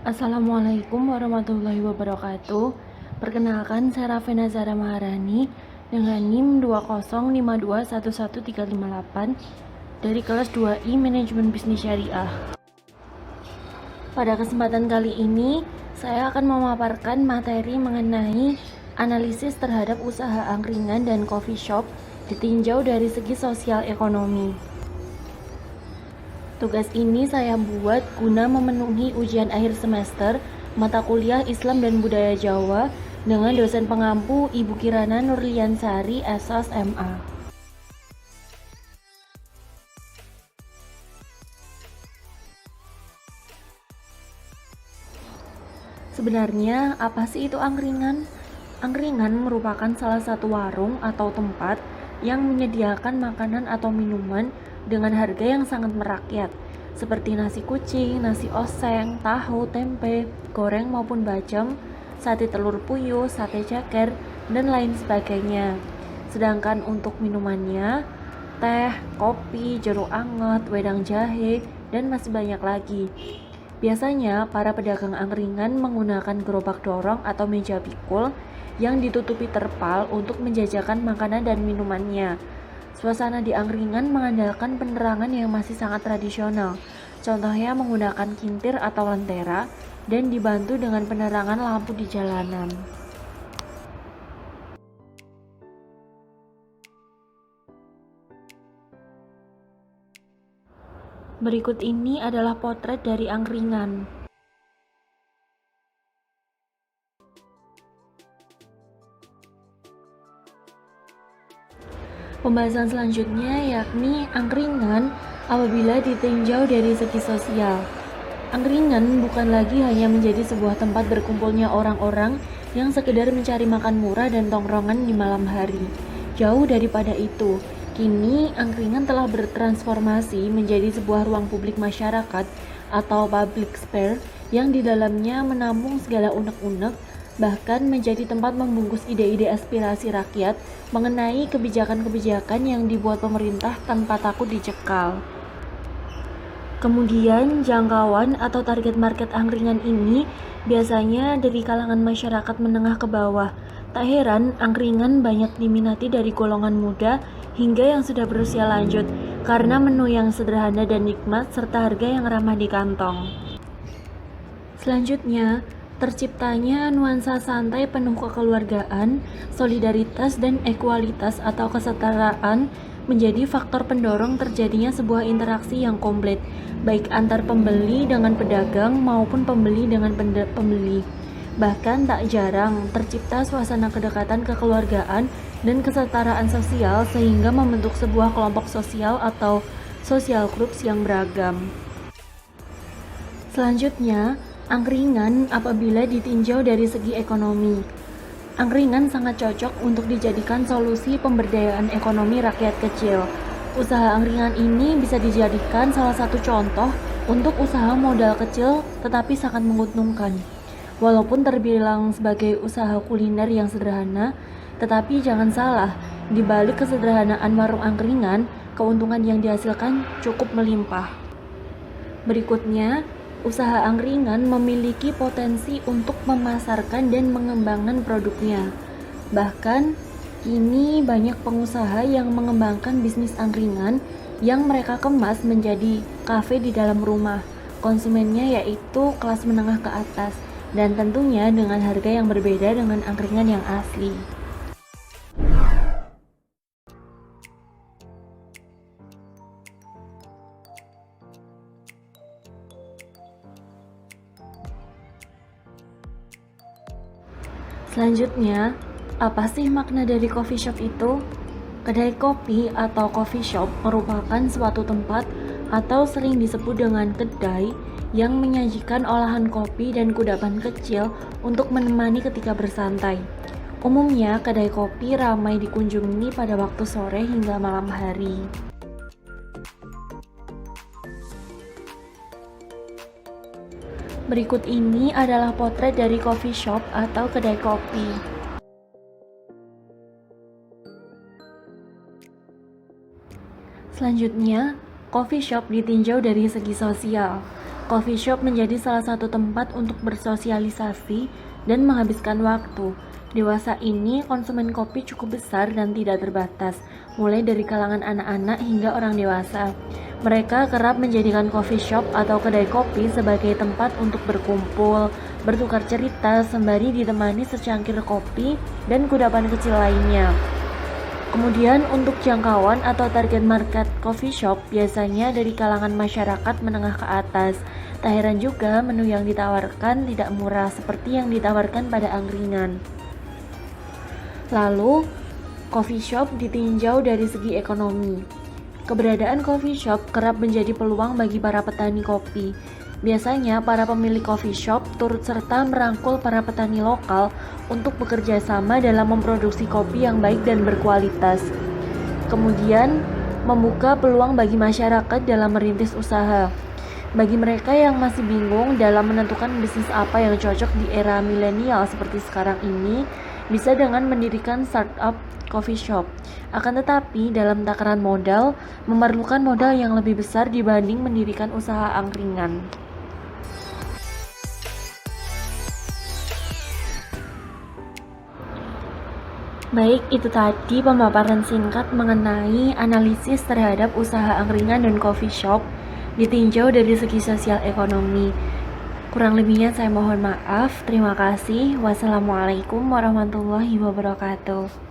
Assalamualaikum warahmatullahi wabarakatuh. Perkenalkan, saya Rafena Zara Maharani dengan NIM 205211358 dari kelas 2I Manajemen Bisnis Syariah. Pada kesempatan kali ini, saya akan memaparkan materi mengenai analisis terhadap usaha angkringan dan coffee shop ditinjau dari segi sosial ekonomi. Tugas ini saya buat guna memenuhi ujian akhir semester mata kuliah Islam dan Budaya Jawa dengan dosen pengampu Ibu Kirana Nurliansari, SOS MA. Sebenarnya apa sih itu angkringan? Angkringan merupakan salah satu warung atau tempat yang menyediakan makanan atau minuman dengan harga yang sangat merakyat, seperti nasi kucing, nasi oseng, tahu, tempe, goreng maupun bacem, sate telur puyuh, sate ceker, dan lain sebagainya. Sedangkan untuk minumannya, teh, kopi, jeruk anget, wedang jahe, dan masih banyak lagi. Biasanya, para pedagang angkringan menggunakan gerobak dorong atau meja pikul yang ditutupi terpal untuk menjajakan makanan dan minumannya. Suasana di angkringan mengandalkan penerangan yang masih sangat tradisional. Contohnya menggunakan kintir atau lentera dan dibantu dengan penerangan lampu di jalanan. Berikut ini adalah potret dari angkringan. Pembahasan selanjutnya yakni angkringan apabila ditinjau dari segi sosial. Angkringan bukan lagi hanya menjadi sebuah tempat berkumpulnya orang-orang yang sekedar mencari makan murah dan tongkrongan di malam hari. Jauh daripada itu, kini angkringan telah bertransformasi menjadi sebuah ruang publik masyarakat atau public sphere yang di dalamnya menampung segala unek-unek, bahkan menjadi tempat membungkus ide-ide aspirasi rakyat mengenai kebijakan-kebijakan yang dibuat pemerintah tanpa takut dicekal. Kemudian, jangkauan atau target market angkringan ini biasanya dari kalangan masyarakat menengah ke bawah. Tak heran, angkringan banyak diminati dari golongan muda hingga yang sudah berusia lanjut karena menu yang sederhana dan nikmat serta harga yang ramah di kantong. Selanjutnya, terciptanya nuansa santai penuh kekeluargaan, solidaritas, dan ekualitas atau kesetaraan menjadi faktor pendorong terjadinya sebuah interaksi yang komplit, baik antar pembeli dengan pedagang maupun pembeli dengan pembeli. Bahkan tak jarang tercipta suasana kedekatan kekeluargaan dan kesetaraan sosial sehingga membentuk sebuah kelompok sosial atau social groups yang beragam. Selanjutnya, angkringan apabila ditinjau dari segi ekonomi. Angkringan sangat cocok untuk dijadikan solusi pemberdayaan ekonomi rakyat kecil. Usaha angkringan ini bisa dijadikan salah satu contoh untuk usaha modal kecil tetapi sangat menguntungkan. Walaupun terbilang sebagai usaha kuliner yang sederhana, tetapi jangan salah, di balik kesederhanaan warung angkringan, keuntungan yang dihasilkan cukup melimpah. Berikutnya, usaha angkringan memiliki potensi untuk memasarkan dan mengembangkan produknya. Bahkan, kini banyak pengusaha yang mengembangkan bisnis angkringan yang mereka kemas menjadi kafe di dalam rumah. Konsumennya yaitu kelas menengah ke atas, dan tentunya dengan harga yang berbeda dengan angkringan yang asli. Selanjutnya, apa sih makna dari coffee shop itu? Kedai kopi atau coffee shop merupakan suatu tempat atau sering disebut dengan kedai yang menyajikan olahan kopi dan kudapan kecil untuk menemani ketika bersantai. Umumnya, kedai kopi ramai dikunjungi pada waktu sore hingga malam hari. Berikut ini adalah potret dari coffee shop atau kedai kopi. Selanjutnya, coffee shop ditinjau dari segi sosial. Coffee shop menjadi salah satu tempat untuk bersosialisasi dan menghabiskan waktu. Dewasa ini konsumen kopi cukup besar dan tidak terbatas, mulai dari kalangan anak-anak hingga orang dewasa. Mereka kerap menjadikan coffee shop atau kedai kopi sebagai tempat untuk berkumpul, bertukar cerita sembari ditemani secangkir kopi dan kudapan kecil lainnya. Kemudian untuk jangkauan atau target market coffee shop biasanya dari kalangan masyarakat menengah ke atas. Tak heran juga menu yang ditawarkan tidak murah seperti yang ditawarkan pada angkringan. Lalu, coffee shop ditinjau dari segi ekonomi. Keberadaan coffee shop kerap menjadi peluang bagi para petani kopi. Biasanya para pemilik coffee shop turut serta merangkul para petani lokal untuk bekerja sama dalam memproduksi kopi yang baik dan berkualitas. Kemudian, membuka peluang bagi masyarakat dalam merintis usaha. Bagi mereka yang masih bingung dalam menentukan bisnis apa yang cocok di era milenial seperti sekarang ini, bisa dengan mendirikan startup coffee shop. Akan tetapi, dalam takaran modal, memerlukan modal yang lebih besar dibanding mendirikan usaha angkringan. Baik, itu tadi pemaparan singkat mengenai analisis terhadap usaha angkringan dan coffee shop ditinjau dari segi sosial ekonomi. Kurang lebihnya saya mohon maaf. Terima kasih. Wassalamualaikum warahmatullahi wabarakatuh.